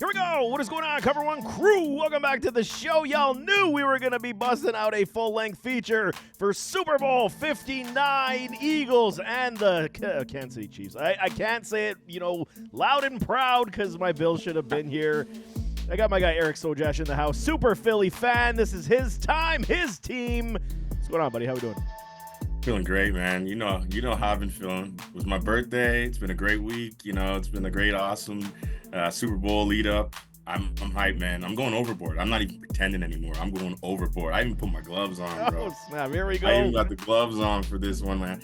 we go. What is going on, Cover One crew? Welcome back to the show. Y'all knew we were going to be busting out a full-length feature for Super Bowl 59 Eagles and the Kansas City Chiefs. I can't say it, loud and proud because my Bills should have been here. I got my guy Eric Sojash in the house. Super Philly fan. This is his time, his team. What's going on, buddy? How we doing? Feeling great, man. You know how I've been feeling. It was my birthday. It's been a great week. It's been a great, awesome Super Bowl lead up. I'm hyped, man. I'm going overboard. I'm not even pretending anymore. I'm going overboard. I even put my gloves on, bro. Oh, snap. Here we go. I even got the gloves on for this one, man.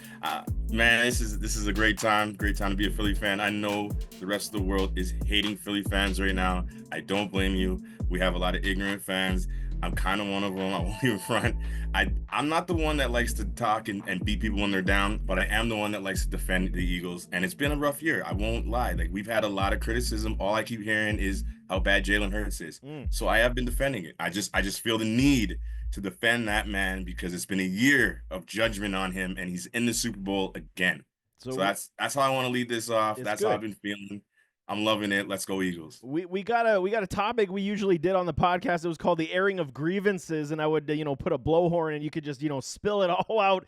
Man, this is a great time. Great time to be a Philly fan. I know the rest of the world is hating Philly fans right now. I don't blame you. We have a lot of ignorant fans. I'm kind of one of them. I won't even front. I'm not the one that likes to talk and beat people when they're down, but I am the one that likes to defend the Eagles. And it's been a rough year. I won't lie. Like, we've had a lot of criticism. All I keep hearing is how bad Jalen Hurts is. So I have been defending it. I just feel the need to defend that man because it's been a year of judgment on him, and he's in the Super Bowl again. So that's how I want to lead this off. That's good. How I've been feeling. I'm loving it. Let's go Eagles. We got a topic we usually did on the podcast. It was called the airing of grievances, and I would put a blowhorn and you could just spill it all out.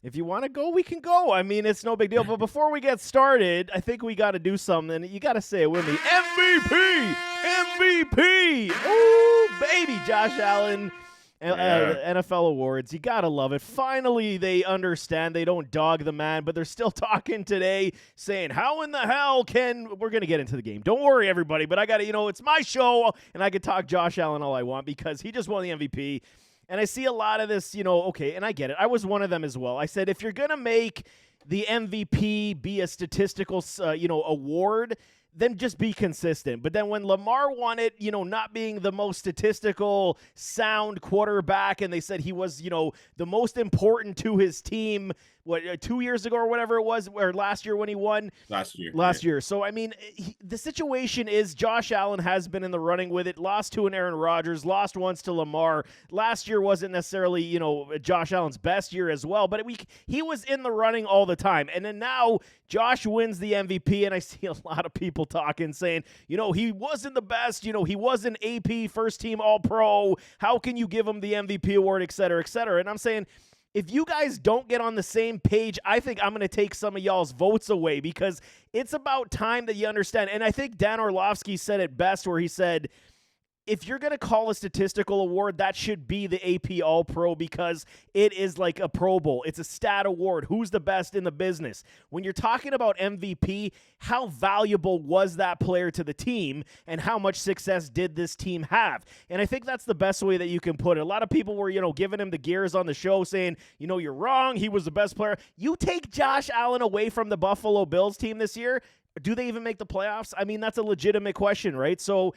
If you want to go, we can go. I mean, it's no big deal. But before we get started, I think we got to do something. You got to say it with me. MVP. Ooh, baby, Josh Allen. NFL awards, you gotta love it. Finally, they understand. They don't dog the man, but they're still talking today, saying, "How in the hell can?" We're gonna get into the game. Don't worry, everybody. But I gotta, it's my show, and I can talk Josh Allen all I want because he just won the MVP. And I see a lot of this, okay, and I get it. I was one of them as well. I said, if you're gonna make the MVP be a statistical, award, then just be consistent. But then when Lamar won it, not being the most statistical sound quarterback, and they said he was, the most important to his team, 2 years ago or whatever it was, or last year when he won? Last year. So, I mean, the situation is Josh Allen has been in the running with it, lost to an Aaron Rodgers, lost once to Lamar. Last year wasn't necessarily, Josh Allen's best year as well, but he was in the running all the time. And then now Josh wins the MVP, and I see a lot of people talking, saying, he wasn't the best, he wasn't AP first-team All-Pro. How can you give him the MVP award, et cetera, et cetera? And I'm saying, if you guys don't get on the same page, I think I'm going to take some of y'all's votes away because it's about time that you understand. And I think Dan Orlovsky said it best where he said, if you're going to call a statistical award, that should be the AP All-Pro because it is like a Pro Bowl. It's a stat award. Who's the best in the business? When you're talking about MVP, how valuable was that player to the team and how much success did this team have? And I think that's the best way that you can put it. A lot of people were, giving him the gears on the show saying, you're wrong. He was the best player. You take Josh Allen away from the Buffalo Bills team this year, do they even make the playoffs? I mean, that's a legitimate question, right? So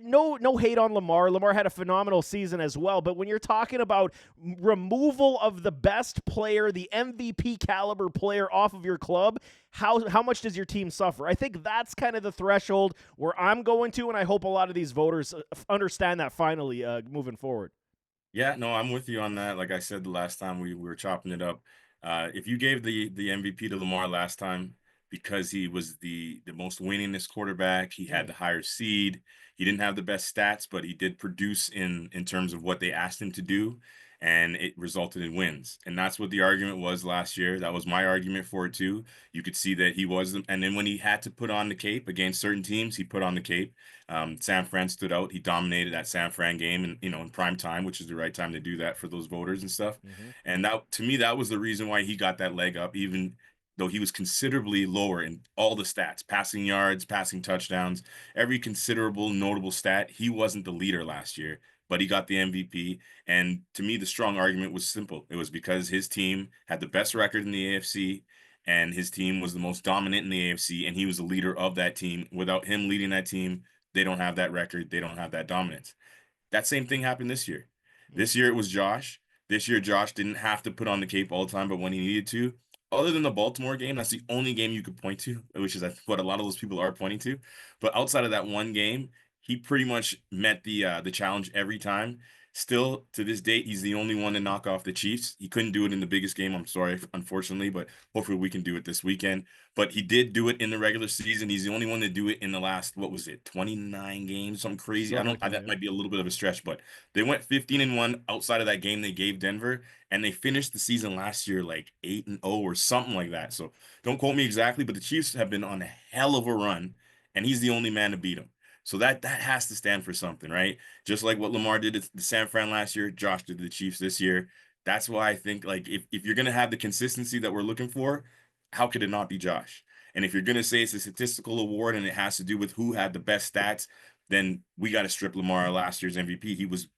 no hate on Lamar. Lamar had a phenomenal season as well. But when you're talking about removal of the best player, the MVP caliber player off of your club, how much does your team suffer? I think that's kind of the threshold where I'm going to, and I hope a lot of these voters understand that finally moving forward. Yeah, no, I'm with you on that. Like I said the last time we were chopping it up, if you gave the MVP to Lamar last time because he was the most winningest quarterback, he had the higher seed, he didn't have the best stats, but he did produce in terms of what they asked him to do, and it resulted in wins. And that's what the argument was last year. That was my argument for it too. You could see that he was, and then when he had to put on the cape against certain teams, he put on the cape. San Fran stood out. He dominated that San Fran game, and in prime time, which is the right time to do that for those voters and stuff. And that, to me, that was the reason why he got that leg up, even though he was considerably lower in all the stats, passing yards, passing touchdowns, every considerable notable stat. He wasn't the leader last year, but he got the MVP. And to me, the strong argument was simple. It was because his team had the best record in the AFC, and his team was the most dominant in the AFC, and he was the leader of that team. Without him leading that team, they don't have that record. They don't have that dominance. That same thing happened this year. This year it was Josh. This year Josh didn't have to put on the cape all the time, but when he needed to, other than the Baltimore game, that's the only game you could point to, which is what a lot of those people are pointing to. But outside of that one game, he pretty much met the challenge every time. Still, to this date, he's the only one to knock off the Chiefs. He couldn't do it in the biggest game. I'm sorry, unfortunately, but hopefully we can do it this weekend. But he did do it in the regular season. He's the only one to do it in the last, what was it, 29 games, something crazy. I Something don't, like that. that Yeah. might be a little bit of a stretch, but they went 15-1 outside of that game they gave Denver, and they finished the season last year like 8-0 or something like that. So don't quote me exactly, but the Chiefs have been on a hell of a run, and he's the only man to beat him. So that has to stand for something, right? Just like what Lamar did to the San Fran last year, Josh did to the Chiefs this year. That's why I think like if you're gonna have the consistency that we're looking for, how could it not be Josh? And if you're gonna say it's a statistical award and it has to do with who had the best stats, then we got to strip Lamar last year's MVP. He wasn't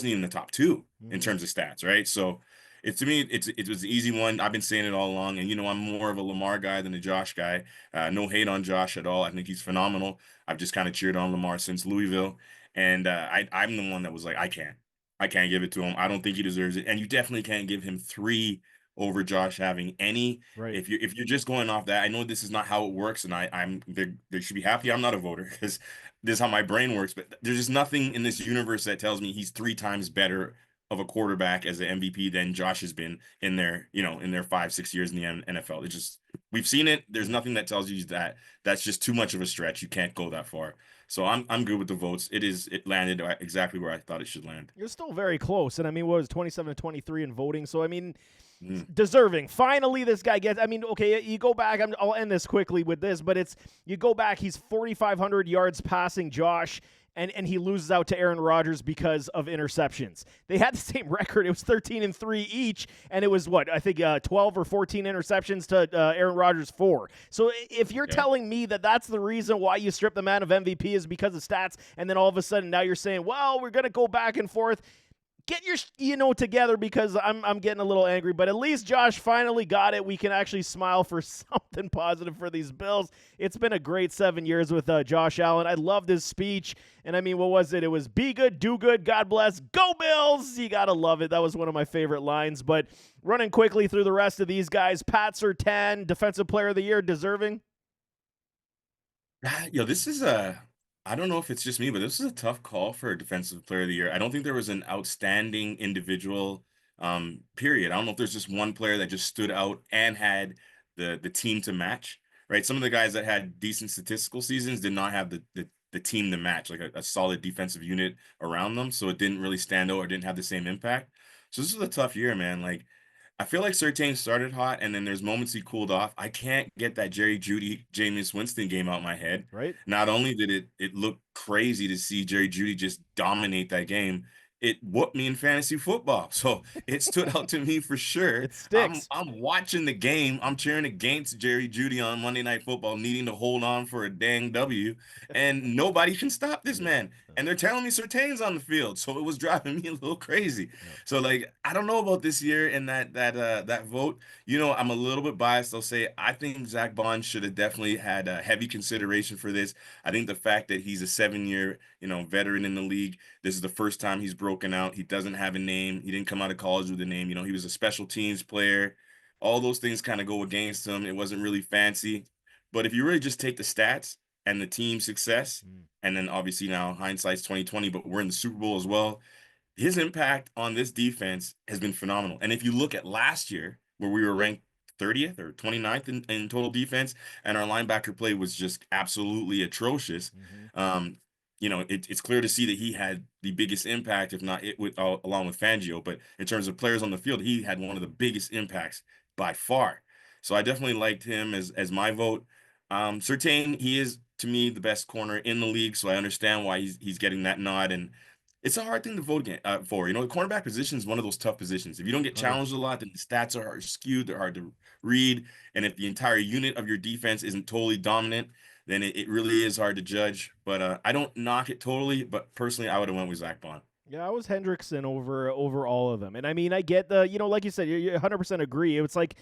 even in the top two in Mm-hmm. terms of stats, right? So it to me, it was an easy one. I've been saying it all along, and I'm more of a Lamar guy than a Josh guy. No hate on Josh at all. I think he's phenomenal. I've just kind of cheered on Lamar since Louisville, and I'm the one that was like, I can't give it to him. I don't think he deserves it, and you definitely can't give him three over Josh having any. Right. If you're just going off that, I know this is not how it works, and they should be happy I'm not a voter because this is how my brain works. But there's just nothing in this universe that tells me he's three times better of a quarterback as an MVP than Josh has been in their 5-6 years in the NFL. It's just we've seen it. There's Yeah. nothing that tells you that that's just too much of a stretch. You can't go that far. So I'm good with the votes. It landed exactly where I thought it should land. You're still very close. And I mean, what was 27 to 23 in voting? So, I mean, Mm. deserving. Finally, this guy gets. I mean, okay, you go back. I'll end this quickly with this, but you go back. He's 4,500 yards passing Josh, and he loses out to Aaron Rodgers because of interceptions. They had the same record. It was 13-3 each, and it was what I think 12 or 14 interceptions to Aaron Rodgers 4. So if you're Yeah. telling me that that's the reason why you strip the man of MVP is because of stats, and then all of a sudden now you're saying, well, we're gonna go back and forth. Get your together because I'm getting a little angry, but at least Josh finally got it. We can actually smile for something positive for these Bills. It's been a great 7 years with Josh Allen. I loved his speech, and I mean, what was it? It was be good, do good, God bless, go Bills. You gotta love it. That was one of my favorite lines. But running quickly through the rest of these guys, Pat Surtain, Defensive Player of the Year, deserving. This is a I don't know if it's just me, but this is a tough call for a defensive player of the year. I don't think there was an outstanding individual period. I don't know if there's just one player that just stood out and had the team to match, right? Some of the guys that had decent statistical seasons did not have the team to match, like a solid defensive unit around them. So it didn't really stand out or didn't have the same impact. So this is a tough year, man. Like I feel like Surtain started hot, and then there's moments he cooled off. I can't get that Jerry Judy, Jameis Winston game out my head. Right? Not only did it look crazy to see Jerry Judy just dominate that game, it whooped me in fantasy football. So it stood out to me for sure. It I'm sticks. I'm watching the game. I'm cheering against Jerry Judy on Monday Night Football, needing to hold on for a dang W, and nobody can stop this Yeah. man. And they're telling me Surtain's on the field, so it was driving me a little crazy. Yeah. So like I don't know about this year and that vote. I'm a little bit biased. I'll say I think Zach Bond should have definitely had a heavy consideration for this. I think the fact that he's a 7-year, veteran in the league, this is the first time he's broken out. He doesn't have a name. He didn't come out of college with a name. He was a special teams player. All those things kind of go against him. It wasn't really fancy. But if you really just take the stats and the team success, Mm. and then obviously now hindsight's 2020, but we're in the Super Bowl as well, his impact on this defense has been phenomenal. And if you look at last year, where we were ranked 30th or 29th in total defense, and our linebacker play was just absolutely atrocious, Mm-hmm. um, it's clear to see that he had the biggest impact, if not it with along with Fangio. But in terms of players on the field, he had one of the biggest impacts by far. So I definitely liked him as my vote. Surtain, he is to me the best corner in the league, so I understand why he's getting that nod. And it's a hard thing to vote for. The cornerback position is one of those tough positions. If you don't get 100. challenged a lot, then the stats are skewed, they're hard to read. And if the entire unit of your defense isn't totally dominant, then it really is hard to judge. But I don't knock it totally. But personally, I would have went with Zach Bond. Yeah, I was Hendrickson over all of them. And I mean, I get like you said, you 100% agree. It's like,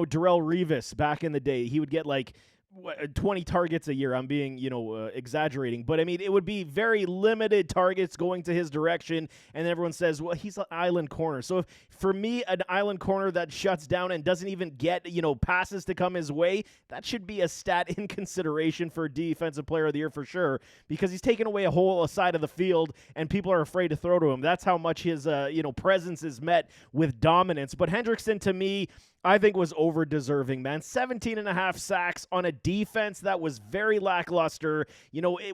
Darrell Revis back in the day. He would get like 20 targets a year. I'm being, exaggerating, but I mean, it would be very limited targets going to his direction. And everyone says, well, he's an island corner. So if, for me, an island corner that shuts down and doesn't even get, passes to come his way, that should be a stat in consideration for Defensive Player of the Year for sure, because he's taken away a whole side of the field and people are afraid to throw to him. That's how much his, presence is met with dominance. But Hendrickson, to me, I think was over-deserving, man. 17 and a half sacks on a defense that was very lackluster.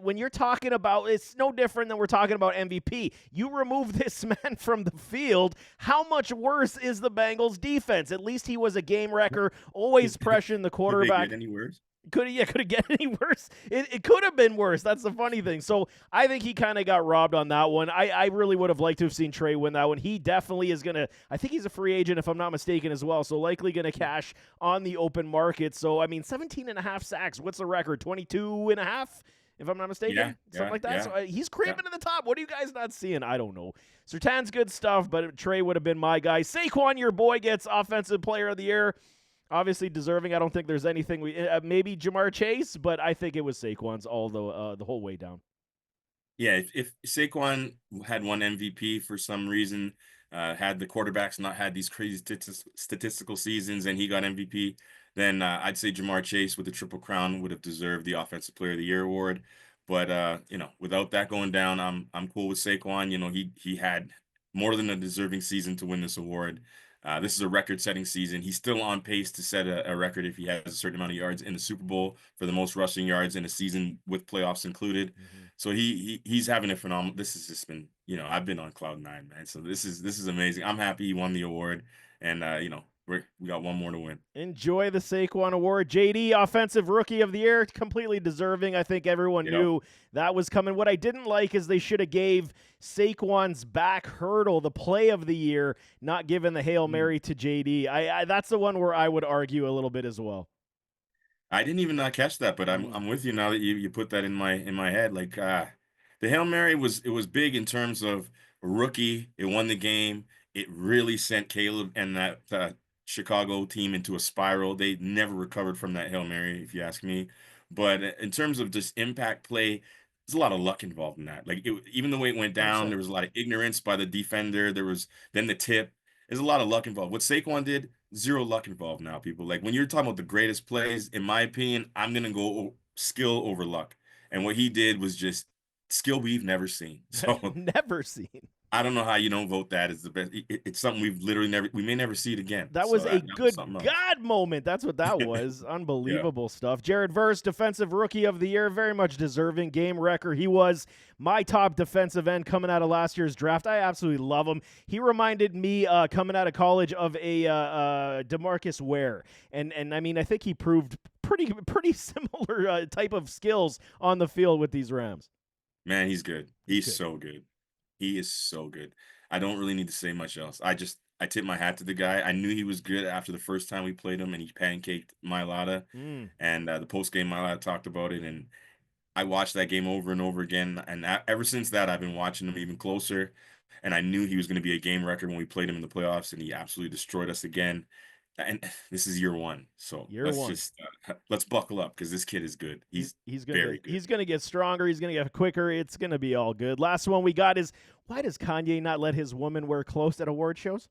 When you're talking about, it's no different than we're talking about MVP. You remove this man from the field, how much worse is the Bengals defense? At least he was a game wrecker, always pressuring the quarterback. Could they get any worse? Could it get any worse? It could have been worse. That's the funny thing. So I think he kind of got robbed on that one. I really would have liked to have seen Trey win that one. He definitely is going to, I think he's a free agent if I'm not mistaken as well, so likely going to cash on the open market. So, 17 and a half sacks. What's the record? 22 and a half? If I'm not mistaken, something like that. Yeah. So he's creeping to the top. What are you guys not seeing? I don't know. Surtan's good stuff, but Trey would have been my guy. Saquon, your boy, gets Offensive Player of the Year. Obviously deserving. I don't think there's anything maybe Jamar Chase, but I think it was Saquon's all the whole way down. Yeah, if Saquon had won MVP for some reason, had the quarterbacks not had these crazy statistical seasons and he got MVP, then I'd say Jamar Chase with the Triple Crown would have deserved the Offensive Player of the Year award. But without that going down, I'm cool with Saquon. He had more than a deserving season to win this award. This is a record-setting season. He's still on pace to set a record if he has a certain amount of yards in the Super Bowl for the most rushing yards in a season with playoffs included. Mm-hmm. So he's having a phenomenal. This has just been, I've been on cloud nine, man. So this is amazing. I'm happy he won the award, and we got one more to win. Enjoy the Saquon Award. JD, Offensive Rookie of the Year, completely deserving. I think everyone knew that was coming. What I didn't like is they should have gave Saquon's back hurdle the play of the year, not giving the Hail Mary to JD. I that's the one where I would argue a little bit as well. I didn't even catch that, but I'm with you now that you put that in my head. Like the Hail Mary was big in terms of a rookie. It won the game. It really sent Caleb and that Chicago team into a spiral. They never recovered from that Hail Mary, if you ask me. But in terms of just impact play, there's a lot of luck involved in that. Like even the way it went down, there was a lot of ignorance by the defender. There was then the tip. There's a lot of luck involved. What Saquon did, zero luck involved now, people. Like when you're talking about the greatest plays, in my opinion, I'm going to go skill over luck. And what he did was just skill we've never seen. So never seen. I don't know how you don't vote that as the best. It's something we've literally we may never see it again. That was a good God moment. That's what that was. Unbelievable stuff. Jared Verse, Defensive Rookie of the Year, very much deserving. Game wrecker. He was my top defensive end coming out of last year's draft. I absolutely love him. He reminded me coming out of college of a DeMarcus Ware. And I mean, I think he proved pretty similar type of skills on the field with these Rams. Man, he's good. He's so good. He is so good. I don't really need to say much else. I tip my hat to the guy. I knew he was good after the first time we played him, and he pancaked Mailata. And the post-game Mailata talked about it, and I watched that game over and over again. And ever since that, I've been watching him even closer. And I knew he was going to be a game record when we played him in the playoffs, and he absolutely destroyed us again. And this is year one, so let's buckle up because this kid is good. He's very good. He's gonna get stronger. He's gonna get quicker. It's gonna be all good. Last one we got is, why does Kanye not let his woman wear clothes at award shows?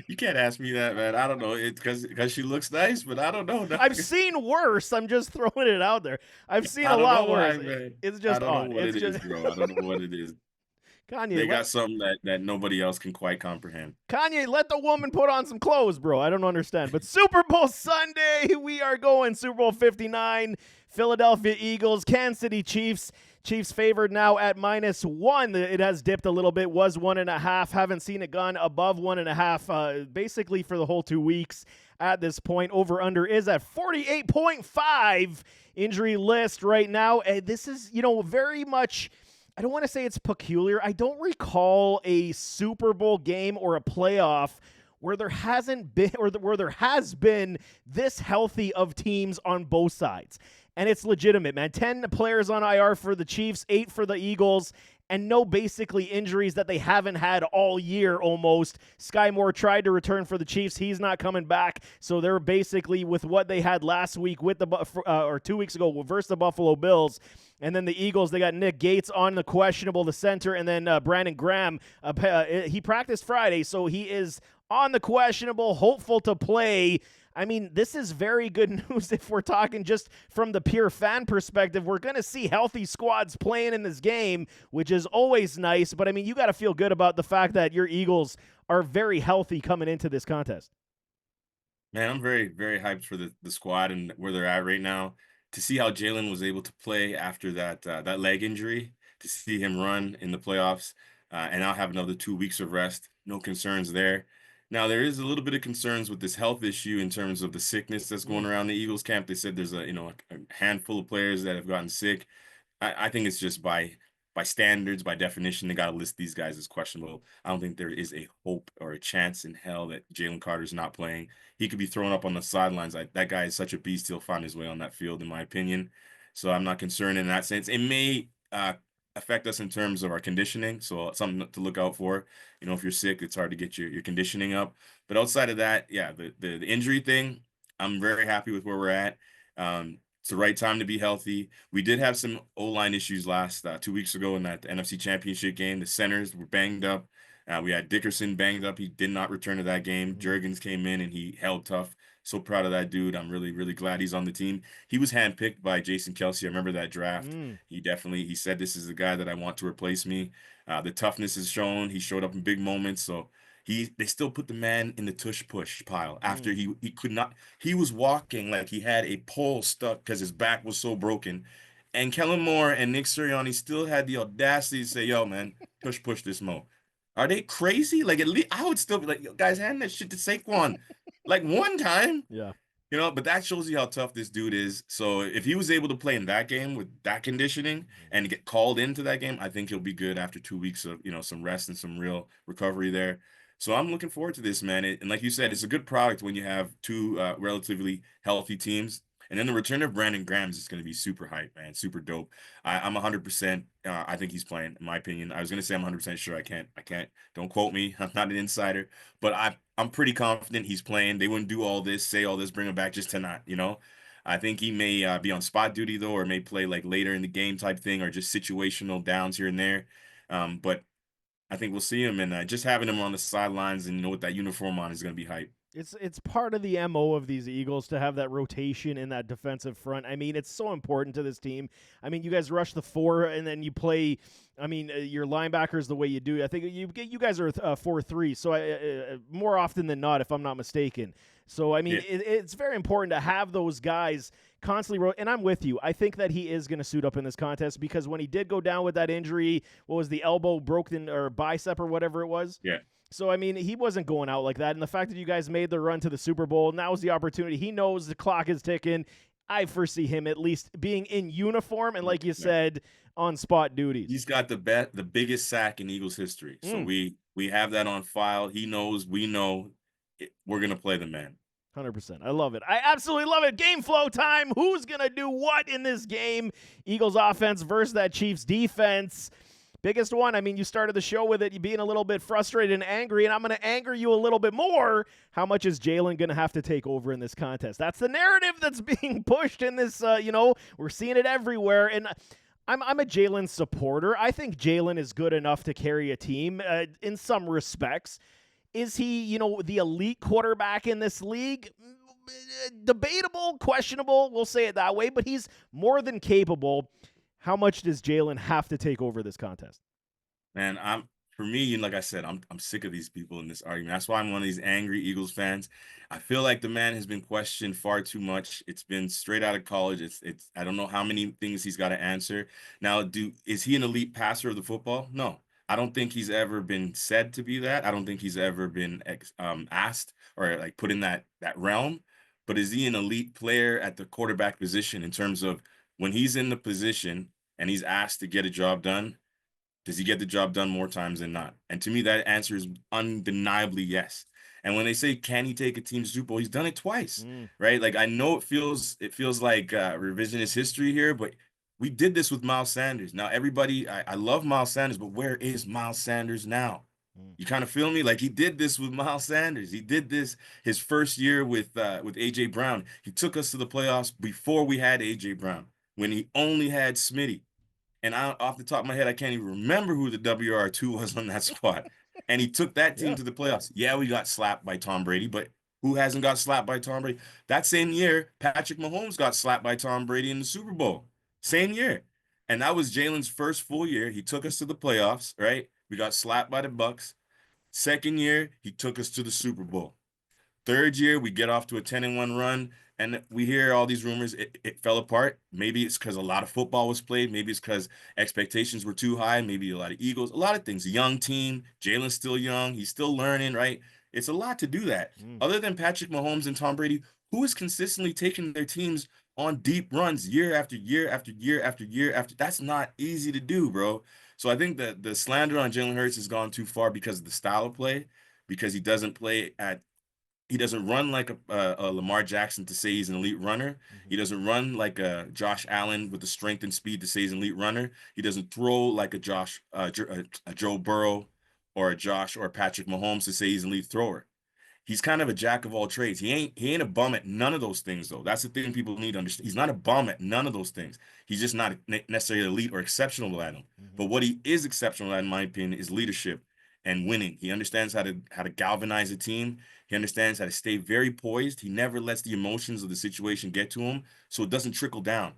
You can't ask me that, man. I don't know. It's because she looks nice, but I don't know. I've seen worse. I'm just throwing it out there. I've seen a lot worse. It's just I don't know what it is, bro. I don't know what it is. Kanye, they got something that nobody else can quite comprehend. Kanye, let the woman put on some clothes, bro. I don't understand. But Super Bowl Sunday, we are going Super Bowl 59, Philadelphia Eagles, Kansas City Chiefs. Chiefs favored now at -1. It has dipped a little bit, was 1.5. Haven't seen it gone above 1.5 basically for the whole 2 weeks at this point. Over-under is at 48.5 injury list right now. This is, very much... I don't want to say it's peculiar. I don't recall a Super Bowl game or a playoff where there hasn't been, or where there has been this healthy of teams on both sides. And it's legitimate, man. 10 players on IR for the Chiefs, 8 for the Eagles. and no basically injuries that they haven't had all year almost. Sky Moore tried to return for the Chiefs. He's not coming back. So they're basically with what they had last week with the or 2 weeks ago versus the Buffalo Bills. And then the Eagles, they got Nick Gates on the questionable, the center, and then Brandon Graham. He practiced Friday, so he is on the questionable, hopeful to play. I mean, this is very good news if we're talking just from the pure fan perspective. We're going to see healthy squads playing in this game, which is always nice. But, I mean, you got to feel good about the fact that your Eagles are very healthy coming into this contest. Man, I'm very, very hyped for the squad and where they're at right now. To see how Jalen was able to play after that leg injury, to see him run in the playoffs, and now have another 2 weeks of rest, no concerns there. Now there is a little bit of concerns with this health issue in terms of the sickness that's going around the Eagles camp. They said there's a handful of players that have gotten sick. I think it's just by standards, by definition, they got to list these guys as questionable. I don't think there is a hope or a chance in hell that Jalen Carter's not playing. He could be thrown up on the sidelines. That guy is such a beast. He'll find his way on that field, in my opinion. So I'm not concerned in that sense. It may affect us in terms of our conditioning. So something to look out for. If you're sick, it's hard to get your conditioning up. But outside of that, yeah, the injury thing, I'm very happy with where we're at. It's the right time to be healthy. We did have some O-line issues last 2 weeks ago in that NFC Championship game. The centers were banged up. We had Dickerson banged up. He did not return to that game. Jurgens came in and he held tough. So proud of that dude. I'm really, really glad he's on the team. He was handpicked by Jason Kelsey. I remember that draft. He said, this is the guy that I want to replace me. The toughness is shown. He showed up in big moments. So they still put the man in the tush push pile after he could not. He was walking like he had a pole stuck because his back was so broken. And Kellen Moore and Nick Sirianni still had the audacity to say, yo, man, push this mo. Are they crazy? Like, at least I would still be like, yo, guys, hand that shit to Saquon. Like, one time. Yeah. But that shows you how tough this dude is. So if he was able to play in that game with that conditioning and get called into that game, I think he'll be good after 2 weeks of, some rest and some real recovery there. So I'm looking forward to this, man. And like you said, it's a good product when you have two relatively healthy teams. And then the return of Brandon Grams is going to be super hype, man. Super dope. I'm 100%. I think he's playing, in my opinion. I was going to say I'm 100% sure. I can't. Don't quote me. I'm not an insider. But I'm pretty confident he's playing. They wouldn't do all this, say all this, bring him back just to not, I think he may be on spot duty, though, or may play like later in the game type thing or just situational downs here and there. But I think we'll see him, and just having him on the sidelines and with that uniform on is going to be hype. It's part of the MO of these Eagles to have that rotation in that defensive front. I mean, it's so important to this team. I mean, you guys rush the four, and then you play. I mean, your linebackers the way you do. I think you guys are 4-3, so more often than not, if I'm not mistaken. So I mean, it's very important to have those guys constantly. And I'm with you. I think that he is going to suit up in this contest because when he did go down with that injury, what was the elbow broken or bicep or whatever it was? Yeah. So, I mean, he wasn't going out like that. And the fact that you guys made the run to the Super Bowl, now is the opportunity. He knows the clock is ticking. I foresee him at least being in uniform and, like you said, on spot duties. He's got the biggest sack in Eagles history. So we have that on file. He knows, we know we're going to play the man. 100%. I love it. I absolutely love it. Game flow time. Who's going to do what in this game? Eagles offense versus that Chiefs defense. Biggest one, I mean, you started the show with it, you being a little bit frustrated and angry, and I'm going to anger you a little bit more. How much is Jalen going to have to take over in this contest? That's the narrative that's being pushed in this, we're seeing it everywhere, and I'm a Jalen supporter. I think Jalen is good enough to carry a team in some respects. Is he, the elite quarterback in this league? Debatable, questionable, we'll say it that way, but he's more than capable. How much does Jalen have to take over this contest? Man, for me, like I said, I'm sick of these people in this argument. That's why I'm one of these angry Eagles fans. I feel like the man has been questioned far too much. It's been straight out of college. It's I don't know how many things he's got to answer. Now, is he an elite passer of the football? No. I don't think he's ever been said to be that. I don't think he's ever been asked or like put in that realm. But is he an elite player at the quarterback position in terms of when he's in the position and he's asked to get a job done, does he get the job done more times than not? And to me, that answer is undeniably yes. And when they say, can he take a team to Super Bowl, he's done it twice, right? Like, I know it feels like revisionist history here, but We did this with Miles Sanders. Now, everybody, I love Miles Sanders, but where is Miles Sanders now? Mm. You kind of feel me? Like he did this with Miles Sanders. He did this his first year with AJ Brown. He took us to the playoffs before we had AJ Brown, when he only had Smitty. And off the top of my head, I can't even remember who the WR2 was on that squad. And he took that team Yeah. to the playoffs. Yeah, we got slapped by Tom Brady, but who hasn't got slapped by Tom Brady? That same year, Patrick Mahomes got slapped by Tom Brady in the Super Bowl. Same year. And that was Jalen's first full year. He took us to the playoffs, right? We got slapped by the Bucks. Second year, he took us to the Super Bowl. Third year, we get off to a 10-1 run, and we hear all these rumors. It fell apart. Maybe it's because a lot of football was played. Maybe it's because expectations were too high. Maybe a lot of egos, a lot of things. Young team. Jalen's still young. He's still learning, right? It's a lot to do that. Mm. Other than Patrick Mahomes and Tom Brady, who is consistently taking their teams on deep runs year after year after year after year after? That's not easy to do, bro. So I think that the slander on Jalen Hurts has gone too far because of the style of play, because he doesn't run like a Lamar Jackson to say he's an elite runner. Mm-hmm. He doesn't run like a Josh Allen with the strength and speed to say he's an elite runner. He doesn't throw like a Joe Burrow or a Josh or a Patrick Mahomes to say he's an elite thrower. He's kind of a jack of all trades. He ain't a bum at none of those things, though. That's the thing people need to understand. He's not a bum at none of those things. He's just not necessarily elite or exceptional at them. Mm-hmm. But what he is exceptional at, in my opinion, is leadership and winning. He understands how to galvanize a team. He understands how to stay very poised. He never lets the emotions of the situation get to him, so it doesn't trickle down.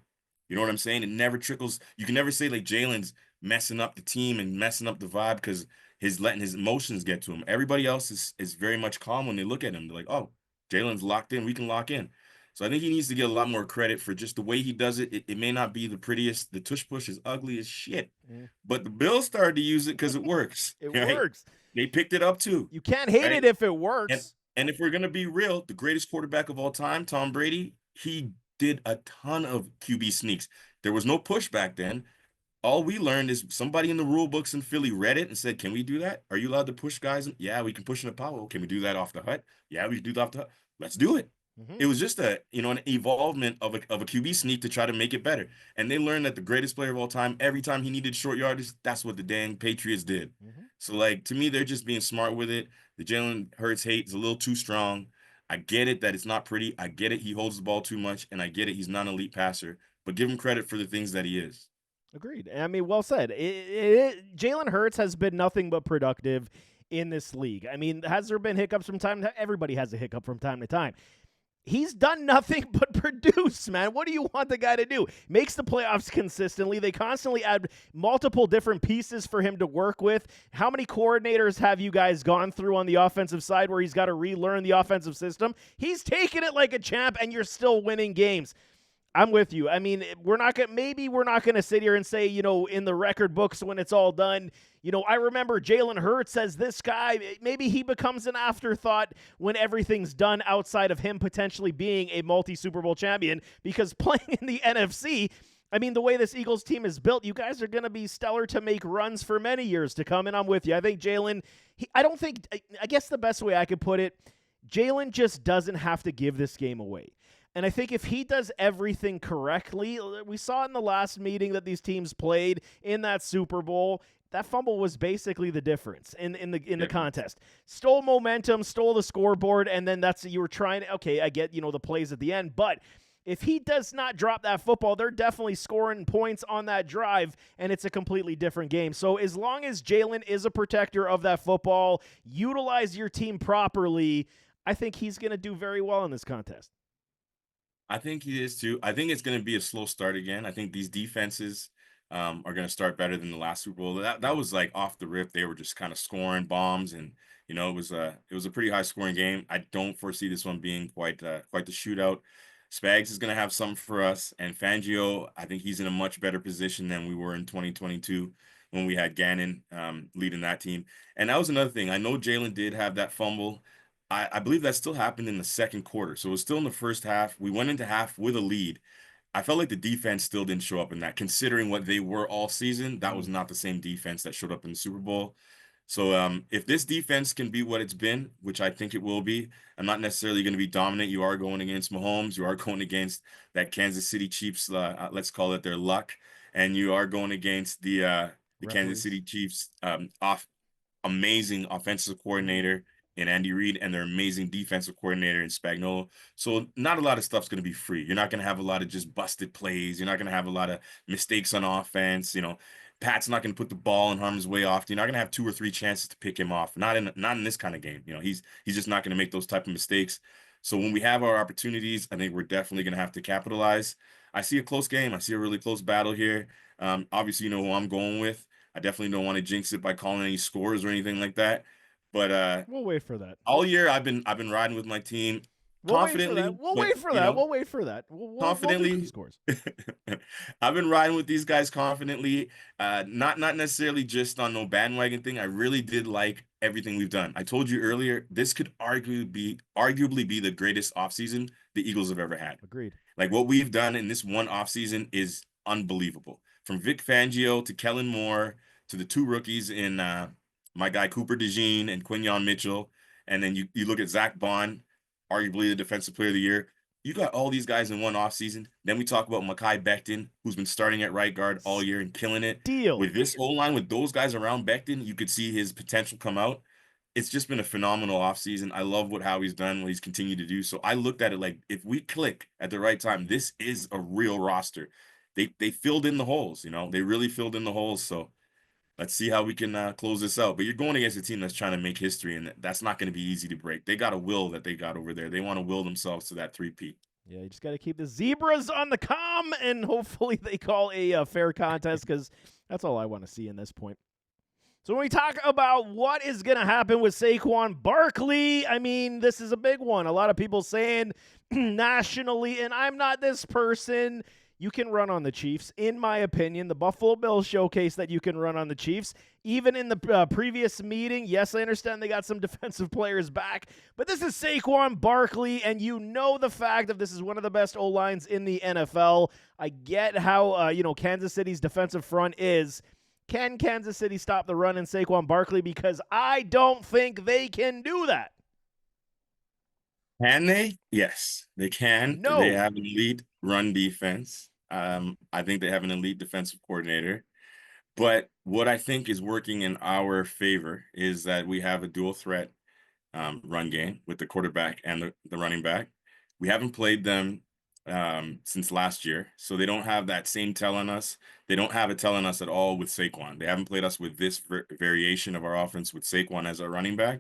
You know what I'm saying? It never trickles. You can never say like Jalen's messing up the team and messing up the vibe because his letting his emotions get to him. Everybody else is very much calm when they look at him. They're like, oh, Jalen's locked in. We can lock in. So I think he needs to get a lot more credit for just the way he does it. It may not be the prettiest. The tush push is ugly as shit. Mm. But the Bills started to use it because it works. It Right? works. They picked it up too. You can't hate it Right? if it And works. and if we're gonna be real, the greatest quarterback of all time, Tom Brady, he did a ton of QB sneaks. There was no push back then. All we learned is somebody in the rule books in Philly read it and said, "Can we do that? Are you allowed to push guys?" Yeah, we can push in the power. Can we do that off the hut? Yeah, we can do that off the hut. Let's do it. Mm-hmm. It was just an evolvement of a QB sneak to try to make it better. And they learned that the greatest player of all time, every time he needed short yardage, that's what the dang Patriots did. Mm-hmm. So like to me, they're just being smart with it. The Jalen Hurts hate is a little too strong. I get it that it's not pretty. I get it he holds the ball too much, and I get it he's not an elite passer. But give him credit for the things that he is. Agreed. I mean, well said. Jalen Hurts has been nothing but productive in this league. I mean, has there been hiccups from time to time? Everybody has a hiccup from time to time. He's done nothing but produce, man. What do you want the guy to do? Makes the playoffs consistently. They constantly add multiple different pieces for him to work with. How many coordinators have you guys gone through on the offensive side where he's got to relearn the offensive system? He's taking it like a champ, and you're still winning games. I'm with you. I mean, we're not gonna sit here and say, in the record books when it's all done, I remember Jalen Hurts as this guy. Maybe he becomes an afterthought when everything's done outside of him potentially being a multi-Super Bowl champion, because playing in the NFC, I mean, the way this Eagles team is built, you guys are going to be stellar to make runs for many years to come, and I'm with you. I think Jalen, I guess the best way I could put it, Jalen just doesn't have to give this game away. And I think if he does everything correctly, we saw in the last meeting that these teams played in that Super Bowl, that fumble was basically the difference in the contest. Stole momentum, stole the scoreboard, and then you were trying. Okay, I get the plays at the end, but if he does not drop that football, they're definitely scoring points on that drive, and it's a completely different game. So as long as Jalen is a protector of that football, utilize your team properly, I think he's going to do very well in this contest. I think he is too. I think it's going to be a slow start again. I think these defenses are going to start better than the last Super Bowl. That was like off the rip. They were just kind of scoring bombs, and it was a pretty high scoring game. I don't foresee this one being quite the shootout. Spags is going to have something for us, and Fangio, I think he's in a much better position than we were in 2022 when we had Gannon leading that team. And that was another thing. I know Jalen did have that fumble. I believe that still happened in the second quarter. So it was still in the first half. We went into half with a lead. I felt like the defense still didn't show up in that. Considering what they were all season, that was not the same defense that showed up in the Super Bowl. So if this defense can be what it's been, which I think it will be, I'm not necessarily going to be dominant. You are going against Mahomes. You are going against that Kansas City Chiefs. Let's call it their luck, and you are going against the Kansas Referees. City Chiefs off amazing offensive coordinator in Andy Reid and their amazing defensive coordinator in Spagnuolo. So not a lot of stuff's going to be free. You're not going to have a lot of just busted plays. You're not going to have a lot of mistakes on offense. Pat's not going to put the ball in harm's way often. You're not going to have 2 or 3 chances to pick him off. Not in this kind of game. He's just not going to make those type of mistakes. So when we have our opportunities, I think we're definitely going to have to capitalize. I see a close game. I see a really close battle here. Obviously, you know who I'm going with. I definitely don't want to jinx it by calling any scores or anything like that. But We'll wait for that. all year I've been riding with my team We'll wait for that. confidently, We'll but wait for that. We'll wait for that. We'll do confidently. scores. I've been riding with these guys confidently. Not necessarily just on no bandwagon thing. I really did like everything we've done. I told you earlier, this could arguably be the greatest offseason the Eagles have ever had. Agreed. Like what we've done in this one offseason is unbelievable. From Vic Fangio to Kellen Moore to the 2 rookies in my guy Cooper DeJean and Quinyon Mitchell. And then you look at Zach Bond, arguably the defensive player of the year. You got all these guys in one offseason. Then we talk about Mekhi Becton, who's been starting at right guard all year and killing it. Deal. With this O-line, with those guys around Becton, you could see his potential come out. It's just been a phenomenal offseason. I love how he's done, what he's continued to do. So I looked at it like, if we click at the right time, this is a real roster. They filled in the holes, They really filled in the holes. So let's see how we can close this out. But you're going against a team that's trying to make history, and that's not going to be easy to break. They got a will that they got over there. They want to will themselves to that 3-peat. Yeah, you just got to keep the zebras on the comm, and hopefully they call a fair contest, because that's all I want to see in this point. So when we talk about what is going to happen with Saquon Barkley, I mean, this is a big one. A lot of people saying nationally, and I'm not this person, you can run on the Chiefs. In my opinion, the Buffalo Bills showcase that you can run on the Chiefs. Even in the previous meeting, yes, I understand they got some defensive players back, but this is Saquon Barkley, and you know the fact that this is one of the best O-lines in the NFL. I get how, Kansas City's defensive front is. Can Kansas City stop the run in Saquon Barkley? Because I don't think they can do that. Can they? Yes, they can. No. They have an elite run defense. I think they have an elite defensive coordinator. But what I think is working in our favor is that we have a dual threat run game with the quarterback and the running back. We haven't played them since last year, so they don't have that same tell on us. They don't have a tell on us at all with Saquon. They haven't played us with this variation of our offense with Saquon as our running back.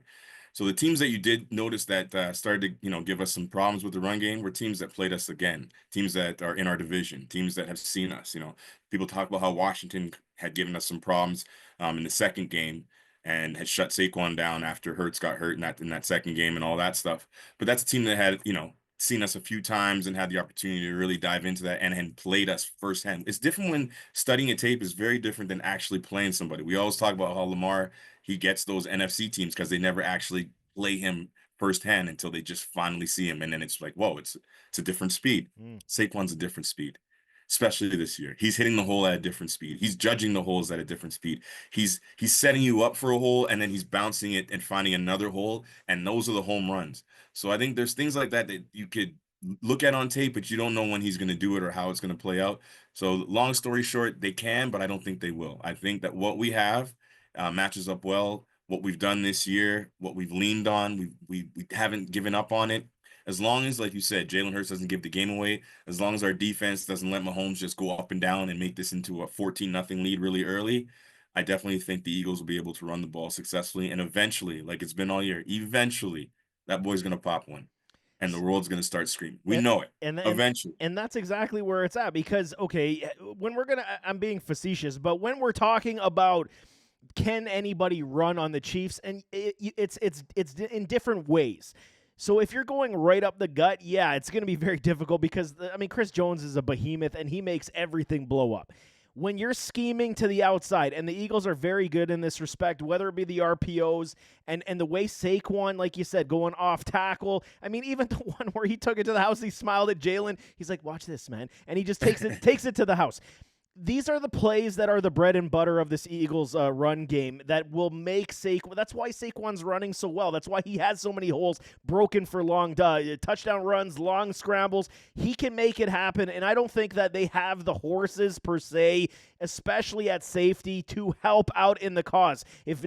So the teams that you did notice that started to, give us some problems with the run game were teams that played us again, teams that are in our division, teams that have seen us. People talk about how Washington had given us some problems in the second game and had shut Saquon down after Hurts got hurt in that second game and all that stuff. But that's a team that had, seen us a few times and had the opportunity to really dive into that and had played us firsthand. It's different when studying a tape is very different than actually playing somebody. We always talk about how Lamar, he gets those NFC teams because they never actually play him firsthand until they just finally see him. And then it's like, whoa, it's a different speed. Saquon's a different speed, especially this year. He's hitting the hole at a different speed. He's judging the holes at a different speed. He's setting you up for a hole, and then he's bouncing it and finding another hole, and those are the home runs. So I think there's things like that you could look at on tape, but you don't know when he's going to do it or how it's going to play out. So long story short, they can, but I don't think they will. I think that what we have matches up well. What we've done this year, what we've leaned on, we haven't given up on it. As long as, like you said, Jalen Hurts doesn't give the game away, as long as our defense doesn't let Mahomes just go up and down and make this into a 14-0 lead really early, I definitely think the Eagles will be able to run the ball successfully. And eventually, like it's been all year, eventually that boy's going to pop one and the world's going to start screaming. We know it. Eventually. And that's exactly where it's at, because, okay, I'm being facetious, but when we're talking about can anybody run on the Chiefs, and it's in different ways. So if you're going right up the gut, yeah, it's going to be very difficult because, Chris Jones is a behemoth and he makes everything blow up. When you're scheming to the outside, and the Eagles are very good in this respect, whether it be the RPOs and the way Saquon, like you said, going off tackle. Even the one where he took it to the house, he smiled at Jalen. He's like, watch this, man. And he just takes it to the house. these are the plays that are the bread and butter of this Eagles run game that will make Saquon. That's why Saquon's running so well. That's why he has so many holes broken for long touchdown runs, long scrambles. He can make it happen, and I don't think that they have the horses per se, especially at safety, to help out in the cause. If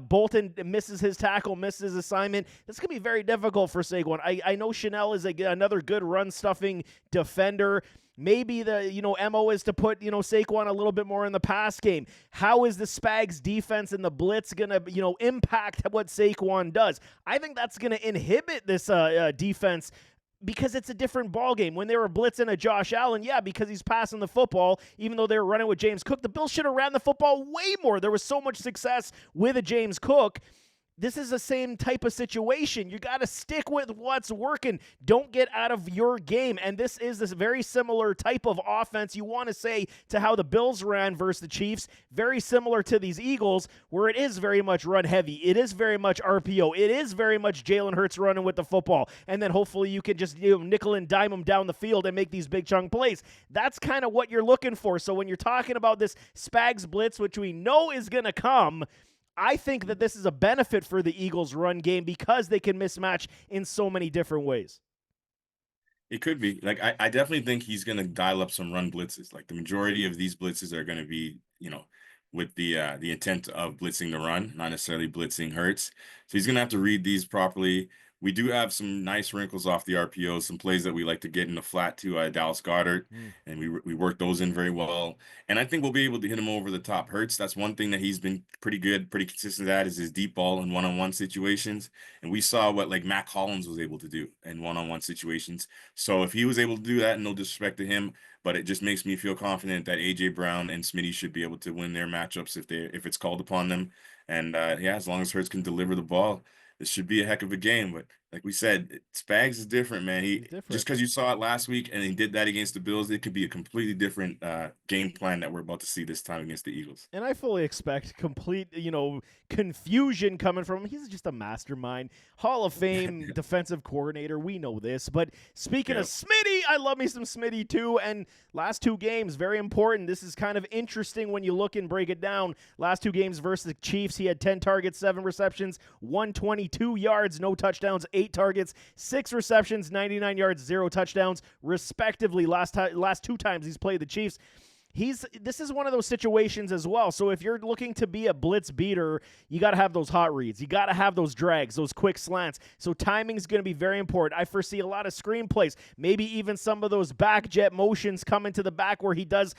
Bolton misses his tackle, misses his assignment, this can be very difficult for Saquon. I know Chanel is another good run-stuffing defender. Maybe the MO is to put Saquon a little bit more in the pass game. How is the Spags defense and the blitz gonna impact what Saquon does? I think that's gonna inhibit this defense, because it's a different ball game. When they were blitzing a Josh Allen, because he's passing the football, even though they were running with James Cook, the Bills should have ran the football way more. There was so much success with a James Cook. This is the same type of situation. You got to stick with what's working. Don't get out of your game. And this is this very similar type of offense, you want to say, to how the Bills ran versus the Chiefs. Very similar to these Eagles, where it is very much run heavy. It is very much RPO. It is very much Jalen Hurts running with the football. And then hopefully you can just nickel and dime them down the field and make these big chunk plays. That's kind of what you're looking for. So when you're talking about this Spags blitz, which we know is going to come, I think that this is a benefit for the Eagles' run game because they can mismatch in so many different ways. It could be. Like, I definitely think he's going to dial up some run blitzes. Like, the majority of these blitzes are going to be, with the intent of blitzing the run, not necessarily blitzing Hurts. So he's going to have to read these properly. We do have some nice wrinkles off the RPO, some plays that we like to get in the flat to Dallas Goedert, and we work those in very well. And I think we'll be able to hit him over the top. Hurts, that's one thing that he's been pretty good, pretty consistent at, is his deep ball in one-on-one situations. And we saw what Mac Hollins was able to do in one-on-one situations. So if he was able to do that, no disrespect to him, but it just makes me feel confident that A.J. Brown and Smitty should be able to win their matchups if it's called upon them. And as long as Hurts can deliver the ball, this should be a heck of a game. But like we said, Spags is different, man. Just because you saw it last week and he did that against the Bills, it could be a completely different game plan that we're about to see this time against the Eagles. And I fully expect complete, confusion coming from him. He's just a mastermind, Hall of Fame defensive coordinator. We know this. But speaking of Smitty, I love me some Smitty too. And last two games, very important. This is kind of interesting when you look and break it down. Last two games versus the Chiefs, he had 10 targets, 7 receptions, 122 yards, no touchdowns, 8 targets, 6 receptions, 99 yards, 0 touchdowns, respectively. Last two times he's played the Chiefs. This is one of those situations as well. So if you're looking to be a blitz beater, you got to have those hot reads. You got to have those drags, those quick slants. So timing is going to be very important. I foresee a lot of screen plays, maybe even some of those back jet motions coming to the back where he does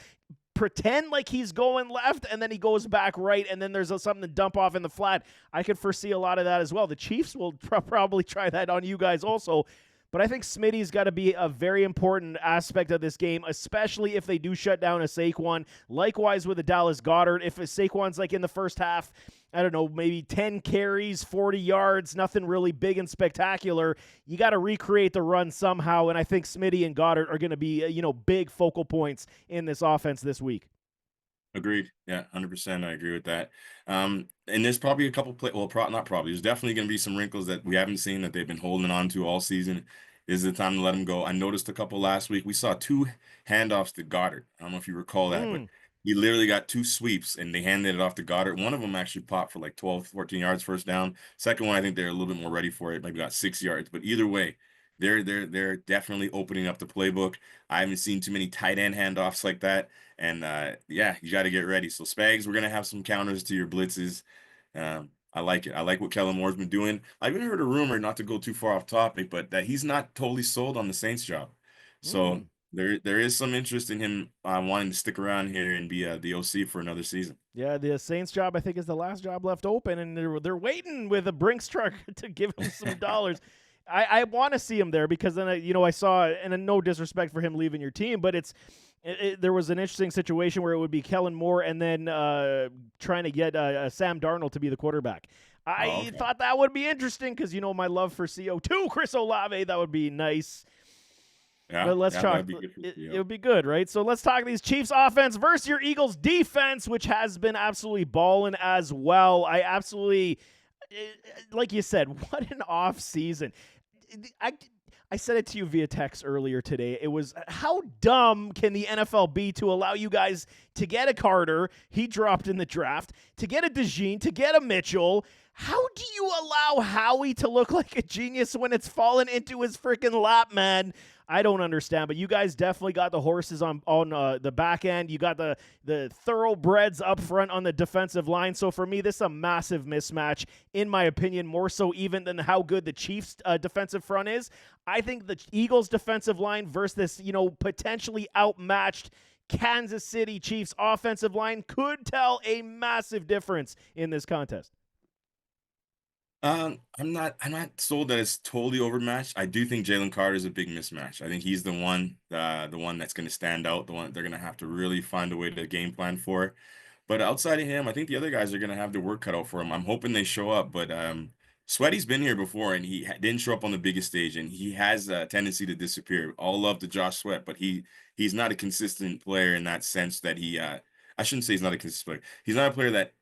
pretend like he's going left and then he goes back right, and then there's something to dump off in the flat. I could foresee a lot of that as well. The Chiefs will probably try that on you guys also. But I think Smitty's got to be a very important aspect of this game, especially if they do shut down a Saquon. Likewise with the Dallas Goedert. If a Saquon's in the first half, I don't know, maybe 10 carries, 40 yards, nothing really big and spectacular, you got to recreate the run somehow. And I think Smitty and Goedert are going to be, big focal points in this offense this week. Agreed. Yeah, 100%. I agree with that. And there's probably a couple not probably. There's definitely going to be some wrinkles that we haven't seen that they've been holding on to all season. This is the time to let them go. I noticed a couple last week. We saw 2 handoffs to Goddard. I don't know if you recall that, but he literally got 2 sweeps and they handed it off to Goddard. One of them actually popped for 12, 14 yards first down. Second one, I think they're a little bit more ready for it. Maybe got 6 yards. But either way, they're definitely opening up the playbook. I haven't seen too many tight end handoffs like that. And you got to get ready. So Spags, we're gonna have some counters to your blitzes. I like it. I like what Kellen Moore's been doing. I even heard a rumor, not to go too far off topic, but that he's not totally sold on the Saints job. So there is some interest in him wanting to stick around here and be the OC for another season. Yeah, the Saints job I think is the last job left open, and they're waiting with a Brinks truck to give him some dollars. I want to see him there because then I saw, and no disrespect for him leaving your team, but there was an interesting situation where it would be Kellen Moore and then trying to get Sam Darnold to be the quarterback. I thought that would be interesting because my love for CO2, Chris Olave, that would be nice. Yeah, but let's talk. It would be good, right? So let's talk these Chiefs offense versus your Eagles defense, which has been absolutely balling as well. I absolutely, like you said, what an off season. I said it to you via text earlier today. It was, how dumb can the NFL be to allow you guys to get a Carter, he dropped in the draft, to get a DeJean, to get a Mitchell? How do you allow Howie to look like a genius when it's fallen into his freaking lap, man? I don't understand, but you guys definitely got the horses on the back end. You got the thoroughbreds up front on the defensive line. So for me, this is a massive mismatch, in my opinion, more so even than how good the Chiefs' defensive front is. I think the Eagles' defensive line versus this, potentially outmatched Kansas City Chiefs offensive line could tell a massive difference in this contest. I'm not sold that it's totally overmatched. I do think Jalen Carter is a big mismatch. I think he's the one that's going to stand out, the one they're going to have to really find a way to game plan for. But outside of him, I think the other guys are going to have their work cut out for him. I'm hoping they show up, but Sweaty's been here before and he didn't show up on the biggest stage, and he has a tendency to disappear. All love to Josh Sweat, but he's not a consistent player in that sense that I shouldn't say he's not a consistent player. He's not a player that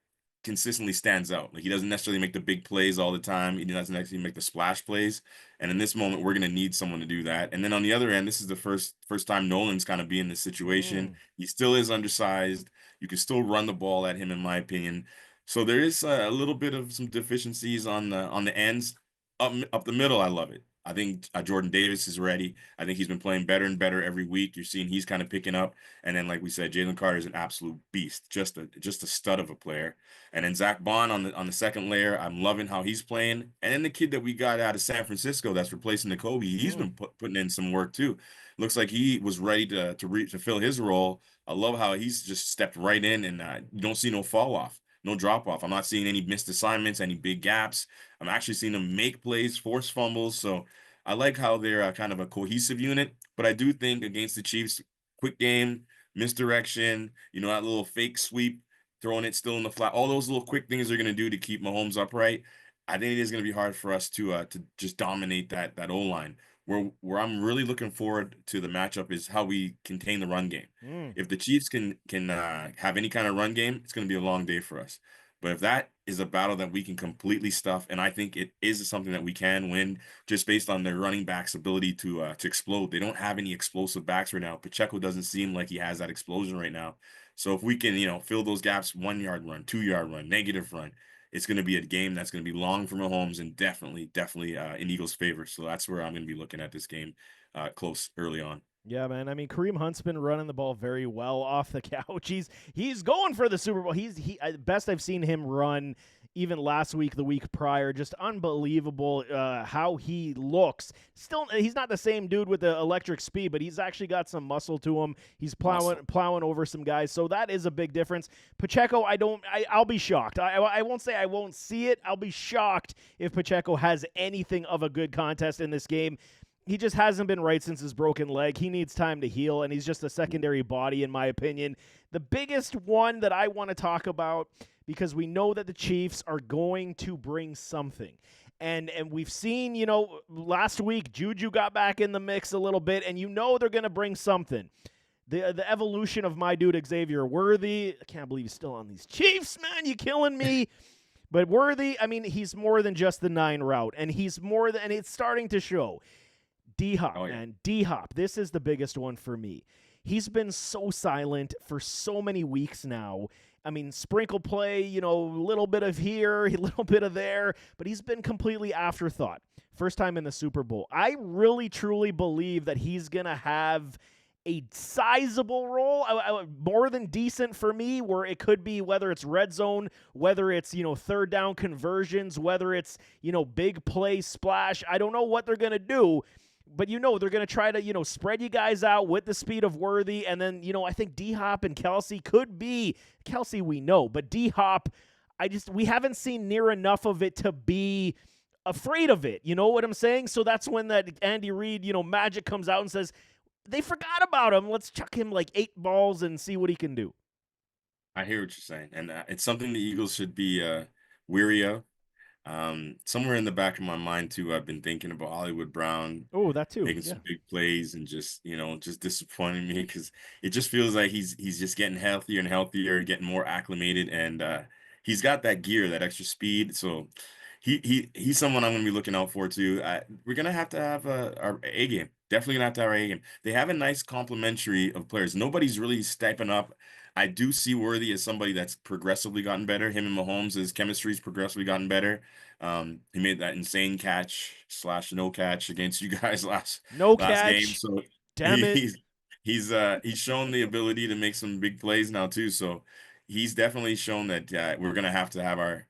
consistently stands out. Like, he doesn't necessarily make the big plays all the time. He doesn't actually make the splash plays. And in this moment, we're going to need someone to do that. And then on the other end, this is the first time Nolan's kind of be in this situation. He still is undersized. You can still run the ball at him, in my opinion. So there is a little bit of some deficiencies on the ends. Up the middle, I love it. I think Jordan Davis is ready. I think he's been playing better and better every week. You're seeing he's kind of picking up. And then, like we said, Jalen Carter is an absolute beast, just a stud of a player. And then Zach Bond on the second layer, I'm loving how he's playing. And then the kid that we got out of San Francisco that's replacing the Kobe, he's been putting in some work too. Looks like he was ready to fill his role. I love how he's just stepped right in, and you don't see no fall off, no drop off. I'm not seeing any missed assignments, any big gaps. I'm actually seeing them make plays, force fumbles. So I like how they're kind of a cohesive unit. But I do think against the Chiefs, quick game, misdirection, that little fake sweep, throwing it still in the flat, all those little quick things they're going to do to keep Mahomes upright. I think it is going to be hard for us to just dominate that O-line. Where I'm really looking forward to the matchup is how we contain the run game. If the Chiefs can have any kind of run game, it's going to be a long day for us. But if that is a battle that we can completely stuff, and I think it is something that we can win just based on their running backs' ability to explode. They don't have any explosive backs right now. Pacheco doesn't seem like he has that explosion right now. So if we can, fill those gaps, 1 yard run, 2 yard run, negative run, it's going to be a game that's going to be long for Mahomes and definitely in Eagles' favor. So that's where I'm going to be looking at this game close early on. Yeah, man. I mean, Kareem Hunt's been running the ball very well off the couch. He's going for the Super Bowl. Best I've seen him run even last week, the week prior. Just unbelievable how he looks. Still, he's not the same dude with the electric speed, but he's actually got some muscle to him. He's plowing over some guys, so that is a big difference. Pacheco, I'll be shocked. I won't say I won't see it. I'll be shocked if Pacheco has anything of a good contest in this game. He just hasn't been right since his broken leg. He needs time to heal, and he's just a secondary body, in my opinion. The biggest one that I want to talk about, because we know that the Chiefs are going to bring something. And we've seen, last week, Juju got back in the mix a little bit, and they're going to bring something. The evolution of my dude Xavier Worthy. I can't believe he's still on these Chiefs, man. You killing me. But Worthy, I mean, he's more than just the 9 route, and it's starting to show. D-Hop, man. D-Hop. This is the biggest one for me. He's been so silent for so many weeks now. I mean, sprinkle play, a little bit of here, a little bit of there, but he's been completely afterthought. First time in the Super Bowl. I really, truly believe that he's going to have a sizable role, more than decent for me, where it could be whether it's red zone, whether it's, third down conversions, whether it's, big play splash. I don't know what they're going to do. But they're going to try to, spread you guys out with the speed of Worthy. And then, I think D-Hop and Kelsey could be. Kelsey we know, but D-Hop, we haven't seen near enough of it to be afraid of it. You know what I'm saying? So that's when that Andy Reid, magic comes out and says, they forgot about him. Let's chuck him like 8 balls and see what he can do. I hear what you're saying. And it's something the Eagles should be weary of. Somewhere in the back of my mind too, I've been thinking about Hollywood Brown. Oh, that too. Making some big plays and just disappointing me, because it just feels like he's just getting healthier and healthier, getting more acclimated, and he's got that gear, that extra speed. So he's someone I'm going to be looking out for too. We're going to have our A game. Definitely going to have to have our A game. They have a nice complementary of players. Nobody's really stepping up. I do see Worthy as somebody that's progressively gotten better. Him and Mahomes, his chemistry's progressively gotten better. He made that insane catch slash no catch against you guys No last game. catch. So Damn he, it. he's shown the ability to make some big plays now too. So he's definitely shown that we're gonna have to have our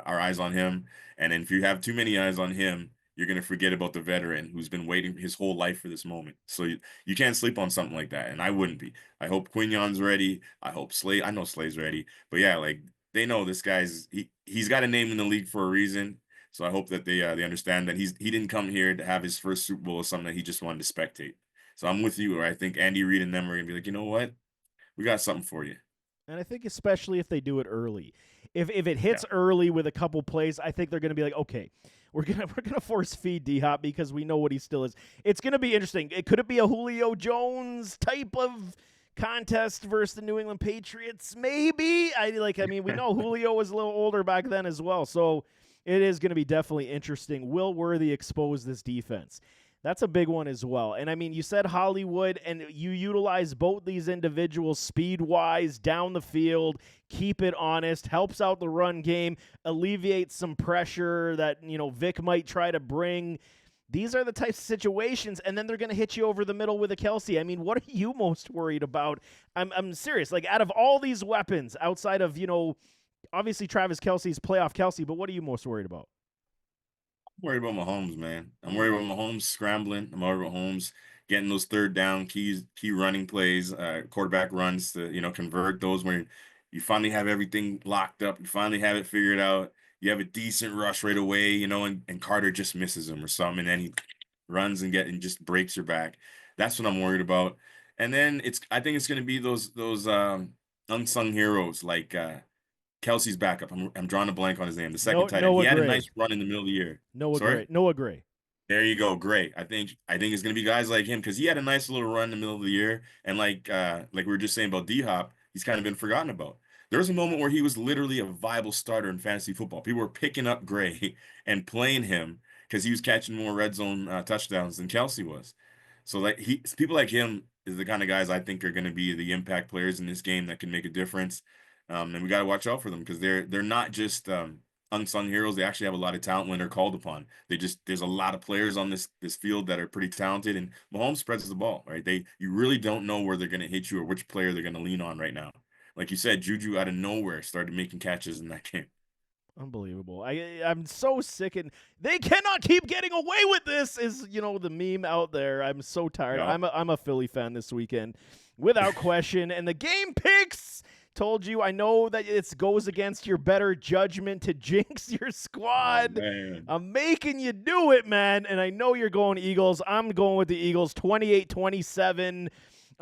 eyes on him. And if you have too many eyes on him, you're gonna forget about the veteran who's been waiting his whole life for this moment. So you can't sleep on something like that, and I wouldn't be. I hope Quignon's ready. I hope Slay. I know Slay's ready, but yeah, like they know this guy's he's got a name in the league for a reason. So I hope that they understand that he didn't come here to have his first Super Bowl or something that he just wanted to spectate. So I'm with you. Or I think Andy Reid and them are gonna be like, you know what, we got something for you. And I think especially if they do it early. If it Yeah. hits early with a couple plays, I think they're going to be like, okay, we're gonna force feed D Hop because we know what he still is. It's going to be interesting. Could it be a Julio Jones type of contest versus the New England Patriots? Maybe. I mean, we know Julio was a little older back then as well, so it is going to be definitely interesting. Will Worthy expose this defense? That's a big one as well. And I mean, you said Hollywood, and you utilize both these individuals speed-wise, down the field, keep it honest, helps out the run game, alleviates some pressure that, Vic might try to bring. These are the types of situations, and then they're going to hit you over the middle with a Kelsey. I mean, what are you most worried about? I'm serious. Like, out of all these weapons, outside of, obviously Travis Kelsey's playoff Kelsey, but what are you most worried about? Worried about Mahomes, man. I'm worried about Mahomes scrambling. I'm worried about Mahomes getting those third down key running plays, quarterback runs to convert those when you finally have everything locked up. You finally have it figured out. You have a decent rush right away, and Carter just misses him or something, and then he runs and just breaks your back. That's what I'm worried about. And then I think it's going to be those unsung heroes like Kelsey's backup. I'm drawing a blank on his name. The second No, tight end. He Noah had a Gray. nice run in the middle of the year. Noah Sorry? Gray. Noah Gray. There you go. Great. I think it's gonna be guys like him because he had a nice little run in the middle of the year. And like we were just saying about D Hop, he's kind of been forgotten about. There was a moment where he was literally a viable starter in fantasy football. People were picking up Gray and playing him because he was catching more red zone touchdowns than Kelsey was. So people like him is the kind of guys I think are going to be the impact players in this game that can make a difference. And we got to watch out for them because they're not just unsung heroes. They actually have a lot of talent when they're called upon. There's a lot of players on this field that are pretty talented, and Mahomes spreads the ball, right? You really don't know where they're going to hit you or which player they're going to lean on right now. Like you said, Juju out of nowhere started making catches in that game. Unbelievable. I'm so sick, and they cannot keep getting away with this is, the meme out there. I'm so tired. Yeah. I'm a Philly fan this weekend without question, and the game picks told you. I know that it goes against your better judgment to jinx your Oh, squad. man. I'm making you do it, man, and I know you're going Eagles. I'm going with the Eagles 28-27.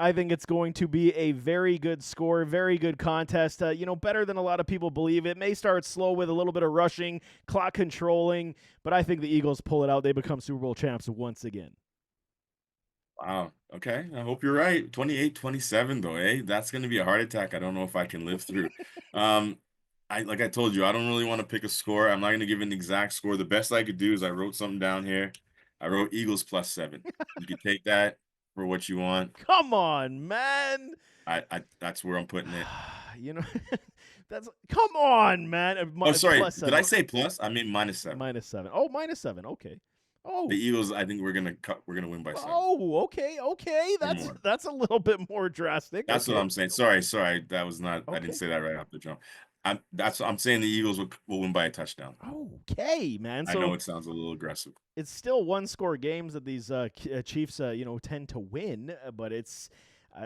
I think it's going to be a very good score, very good contest. Better than a lot of people believe. It may start slow with a little bit of rushing, clock controlling, but I think the Eagles pull it out. They become Super Bowl champs once again. Wow. Okay. I hope you're right. 28-27 though, eh? That's going to be a heart attack. I don't know if I can live through. Um, like I told you, I don't really want to pick a score. I'm not going to give an exact score. The best I could do is I wrote something down here. I wrote Eagles +7. You can take that for what you want. Come on, man. That's where I'm putting it. you know, come on, man. Oh, sorry. Plus Did I 7. say plus? I mean -7. -7. Oh, -7. Okay. Oh. The Eagles, I think we're gonna win by 7. Oh, okay. That's a little bit more drastic. That's okay. what I'm saying. Sorry. That was not. I Okay. didn't say that right off the jump. That's what I'm saying. The Eagles will win by a touchdown. Okay, man. So I know it sounds a little aggressive. it's still one-score games that these Chiefs, tend to win, but it's.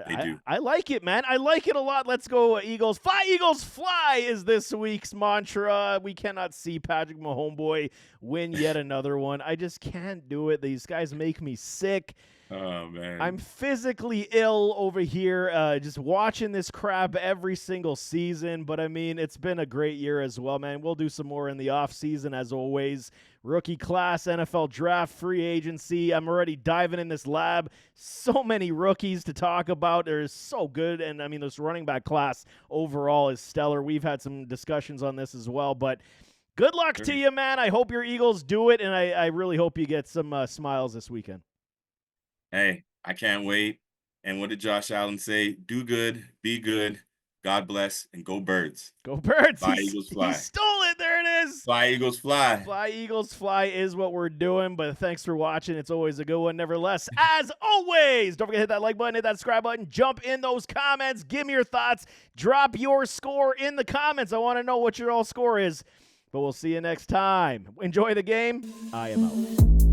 They do. I like it, man. I like it a lot. Let's go, Eagles. Fly, Eagles, fly is this week's mantra. We cannot see Patrick Mahomes win yet another one. I just can't do it. These guys make me sick. Oh, man. I'm physically ill over here just watching this crap every single season. But, I mean, it's been a great year as well, man. We'll do some more in the offseason as always. Rookie class, NFL draft, free agency. I'm already diving in this lab. So many rookies to talk about. They're so good. And, I mean, this running back class overall is stellar. We've had some discussions on this as well. But Good luck to Sure. you, man. I hope your Eagles do it, and I really hope you get some smiles this weekend. Hey, I can't wait. And what did Josh Allen say? Do good, be good, God bless, and go Birds. Go Birds. Fly, He Eagles, fly. stole it. There it is. Fly, Eagles, fly. Fly, Eagles, fly is what we're doing, but thanks for watching. It's always a good one, nevertheless. As always, don't forget to hit that like button, hit that subscribe button, jump in those comments, give me your thoughts, drop your score in the comments. I want to know what your all score is, but we'll see you next time. Enjoy the game. I am out.